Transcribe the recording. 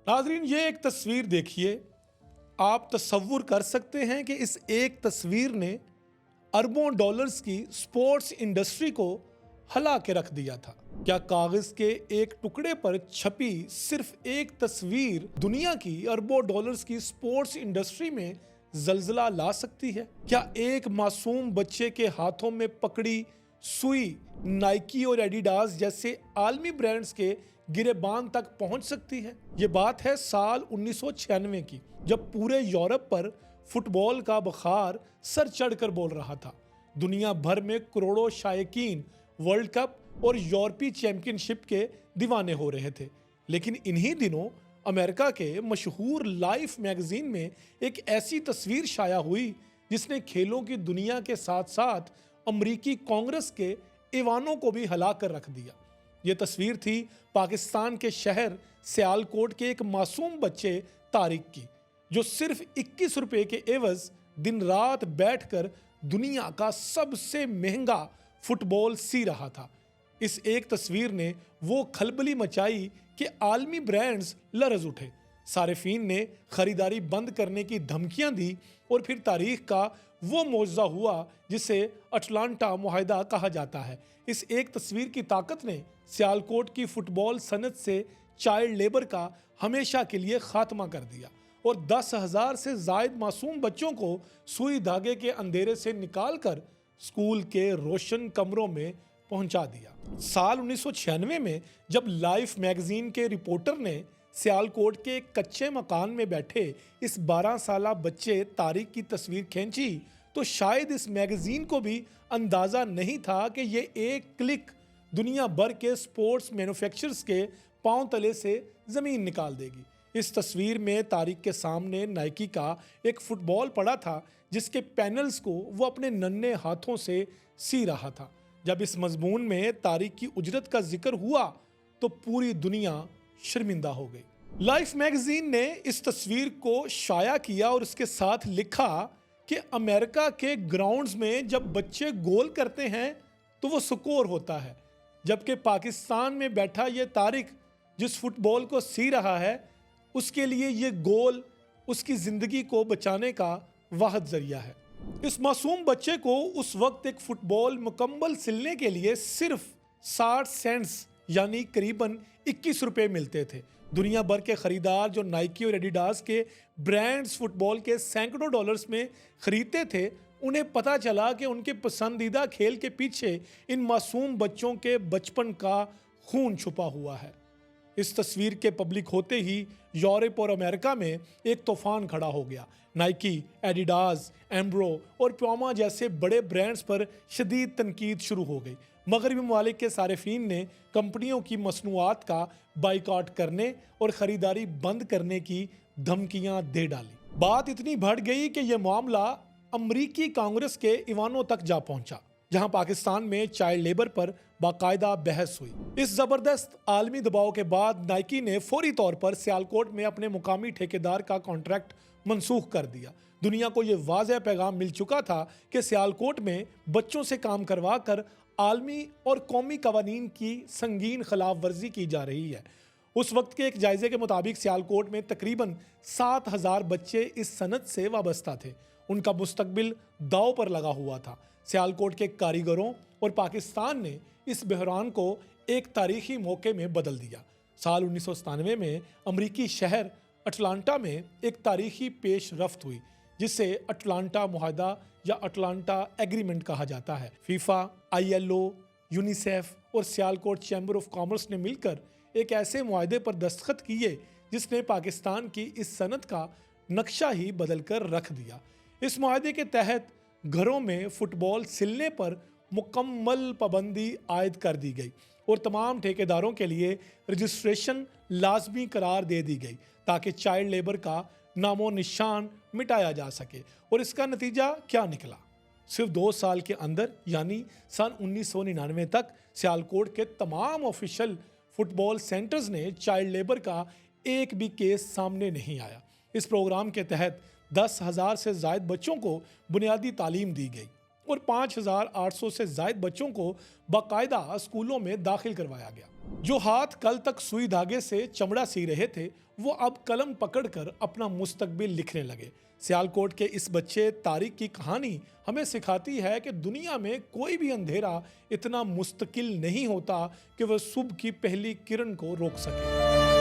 नाजरीन, ये एक तस्वीर देखिए। आप तसव्वुर कर सकते हैं कि इस एक तस्वीर ने अरबों डॉलर्स की स्पोर्ट्स इंडस्ट्री को हिला के रख दिया था। क्या कागज के एक टुकड़े पर छपी सिर्फ एक तस्वीर दुनिया की अरबों डॉलर्स की स्पोर्ट्स इंडस्ट्री में जलजला ला सकती है? क्या एक मासूम बच्चे के हाथों में पकड़ी सुई नाइकी और एडिडास जैसे आलमी ब्रांड्स के गिरेबान तक पहुंच सकती है? ये बात है साल 1996 की, जब पूरे यूरोप पर फुटबॉल का बुखार सर चढ़कर बोल रहा था। दुनिया भर में करोड़ों शायकीन वर्ल्ड कप और यूरोपीय चैंपियनशिप के दीवाने हो रहे थे। लेकिन इन्हीं दिनों अमेरिका के मशहूर लाइफ मैगजीन में एक ऐसी तस्वीर शाया हुई जिसने खेलों की दुनिया के साथ साथ अमरीकी कांग्रेस के ईवानों को भी हिला कर रख दिया। ये तस्वीर थी पाकिस्तान के शहर सियालकोट के एक मासूम बच्चे तारिक की, जो सिर्फ 21 रुपए के एवज दिन रात बैठकर दुनिया का सबसे महंगा फुटबॉल सी रहा था। इस एक तस्वीर ने वो खलबली मचाई कि आलमी ब्रांड्स लरज उठे। सारिफीन ने खरीदारी बंद करने की धमकियां दी और फिर तारीख का वो मौजज़ा हुआ जिसे अटलांटा मुआहदा कहा जाता है। इस एक तस्वीर की ताकत ने सियालकोट की फुटबॉल सनत से चाइल्ड लेबर का हमेशा के लिए खात्मा कर दिया और 10,000 से जायद मासूम बच्चों को सुई धागे के अंधेरे से निकालकर स्कूल के रोशन कमरों में पहुंचा दिया। साल 1996 में जब लाइफ मैगजीन के रिपोर्टर ने सियालकोट के एक कच्चे मकान में बैठे इस 12 साला बच्चे तारिक की तस्वीर खींची, तो शायद इस मैगजीन को भी अंदाजा नहीं था कि ये एक क्लिक दुनिया भर के स्पोर्ट्स मैन्युफैक्चरर्स के पांव तले से जमीन निकाल देगी। इस तस्वीर में तारिक के सामने नाइकी का एक फुटबॉल पड़ा था जिसके पैनल्स को वो अपने नन्हे हाथों से सी रहा था। जब इस मजमून में तारिक की उजरत का जिक्र हुआ तो पूरी दुनिया शर्मिंदा हो गई। लाइफ मैगजीन ने इस तस्वीर को शाया किया और इसके साथ लिखा कि अमेरिका के ग्राउंड्स में जब बच्चे गोल करते हैं तो वो स्कोर होता है, जबकि पाकिस्तान में बैठा ये तारिक जिस फुटबॉल को सी रहा है उसके लिए ये गोल उसकी जिंदगी को बचाने का वाहिद जरिया है। इस मासूम बच्चे को उस वक्त एक फुटबॉल मुकम्मल सिलने के लिए सिर्फ 60 सेंट्स यानी करीबन 21 रुपए मिलते थे। दुनिया भर के खरीदार जो नाइकी और एडिडास के ब्रांड्स फुटबॉल के सैकड़ों डॉलर्स में खरीदते थे, उन्हें पता चला कि उनके पसंदीदा खेल के पीछे इन मासूम बच्चों के बचपन का खून छुपा हुआ है। इस तस्वीर के पब्लिक होते ही यूरोप और अमेरिका में एक तूफान खड़ा हो गया। नाइकी, एडिडास, एम्ब्रो और प्यूमा जैसे बड़े ब्रांड्स पर शदीद तनकीद शुरू हो गई। मगरबी ममालिक के सारिफीन ने कंपनियों की मसनूआत का बाइकआउट करने और ख़रीदारी बंद करने की धमकियां दे डाली। बात इतनी बढ़ गई कि यह मामला अमरीकी कांग्रेस के ईवानों तक जा पहुंचा, जहां पाकिस्तान में चाइल्ड लेबर पर बाकायदा बहस हुई। इस जबरदस्त आलमी दबाव के बाद नाइकी ने फौरी तौर पर सियालकोट में अपने मुकामी ठेकेदार का कॉन्ट्रैक्ट मनसूख कर दिया। दुनिया को यह वाज़ेह पैगाम मिल चुका था कि सियालकोट में बच्चों से काम करवा कर आलमी और कौमी कवानीन की संगीन खिलाफ वर्जी की जा रही है। उस वक्त के एक जायजे के मुताबिक सियालकोट में तकरीबन 7,000 बच्चे इस सनत से वाबस्ता थे। उनका मुस्तकबिल दांव पर लगा हुआ था। सियालकोट के कारीगरों और पाकिस्तान ने इस बहरान को एक तारीखी मौके में बदल दिया। साल 1997 में अमरीकी शहर अटलांटा में एक तारीखी पेश रफ्त हुई जिसे अटलांटा मुआहदा या अटलांटा एग्रीमेंट कहा जाता है। फीफा, ILO, यूनिसेफ और सियालकोट चैम्बर ऑफ कॉमर्स ने मिलकर एक ऐसे मुआहदे पर दस्तखत किए जिसने पाकिस्तान की इस सनत का नक्शा ही बदल कर रख दिया। इस मुआहदे के तहत घरों में फुटबॉल सिलने पर मुकम्मल पाबंदी आयद कर दी गई और तमाम ठेकेदारों के लिए रजिस्ट्रेशन लाजमी करार दे दी गई ताकि चाइल्ड लेबर का नामो निशान मिटाया जा सके। और इसका नतीजा क्या निकला? सिर्फ 2 साल के अंदर यानी सन 1999 तक सियालकोट के तमाम ऑफिशियल फुटबॉल सेंटर्स ने चाइल्ड लेबर का एक भी केस सामने नहीं आया। इस प्रोग्राम के तहत 10,000 से ज़ायद बच्चों को बुनियादी तालीम दी गई और 5,800 से ज्यादा बच्चों को बाकायदा स्कूलों में दाखिल करवाया गया। जो हाथ कल तक सुई धागे से चमड़ा सी रहे थे, वो अब कलम पकड़कर अपना मुस्तकबिल लिखने लगे। सियालकोट के इस बच्चे तारिक की कहानी हमें सिखाती है कि दुनिया में कोई भी अंधेरा इतना मुस्तकिल नहीं होता कि वह सुबह की पहली किरण को रोक सके।